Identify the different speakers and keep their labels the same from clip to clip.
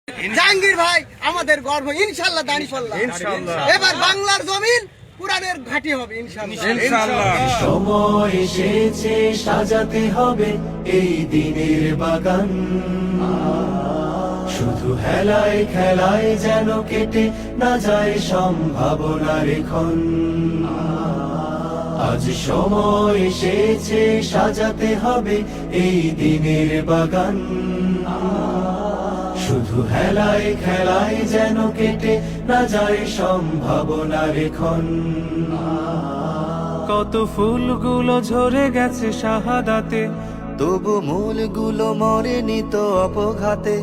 Speaker 1: জাহাঙ্গীর ভাই আমাদের গর্ব, ইনশাআল্লাহ দাঁড়িপাল্লা এবার বাংলার জমিন কুরআনের ঘাঁটি হবে ইনশাআল্লাহ।
Speaker 2: সময় এসেছে সাজাতে হবে এই দিনের বাগান, শুধু হেলায় খেলায় যেন কেটে না যায় সম্ভাবনার ক্ষণ। আজ সময় এসেছে সাজাতে হবে এই দিনের বাগান, শুধু হেলায় খেলায় যেন কেটে না যায় সম্ভাবনার ক্ষণ।
Speaker 3: কত ফুলগুলো ঝরে গেছে শাহাদাতে,
Speaker 4: তবু মূলগুলো মরেনি তো অপঘাতে।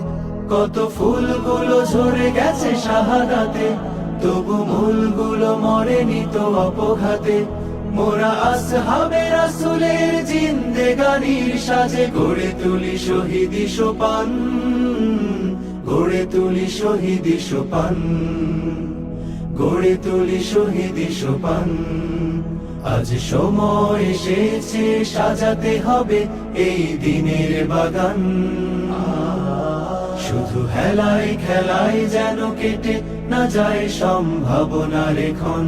Speaker 2: কত ফুলগুলো ঝরে গেছে শাহাদাতে, তবু মূলগুলো মরেনি তো অপঘাতে। মোরা আসহাবে রাসূলের জিন্দেগানির সাজে গড়ে তুলি শহীদি সোপান, গড়ে তুলি শহীদি সোপান, গড়ে তুলি শহীদি সোপান। আজ সময় এসেছে সাজাতে হবে এই দিনের বাগান, শুধু হেলায় খেলায় যেন কেটে না যায় সম্ভাবনার ক্ষণ।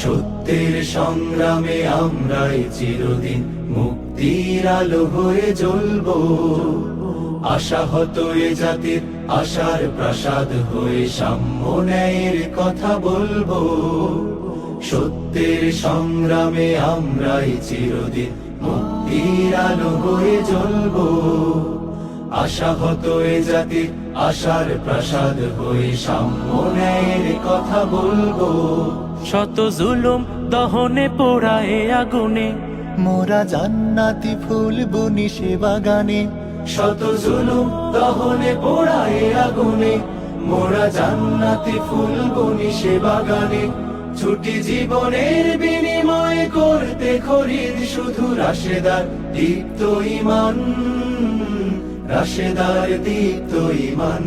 Speaker 2: সত্যের সংগ্রামে আমরাই চিরদিন মুক্তির আলো হয়ে জ্বলবো, আশাহত এ জাতির আশার প্রাসাদ হয়ে সাম্য ন্যায়ের কথা বলবো। সত্যের সংগ্রামে আমরাই চিরদিন মুক্তির আলো হয়ে জ্বলবো, আশাহত এ জাতির আশার প্রাসাদ হয়ে সাম্য ন্যায়ের কথা বলবো।
Speaker 3: শত জুলুম দহনে পোড়ায় আগুনে,
Speaker 4: মোরা জান্নাতি ফুল বুনি সে বাগানে।
Speaker 2: শত জুলুম দহনে পোড়ায় আগুনে, মোরা জান্নাতি ফুল বুনি সে বাগানে। ছুটি জীবনের বিনিময় করতে খরিদ শুধু রাশেদার দীপ্ত ঈমান, রাশেদার দীপ্ত ঈমান।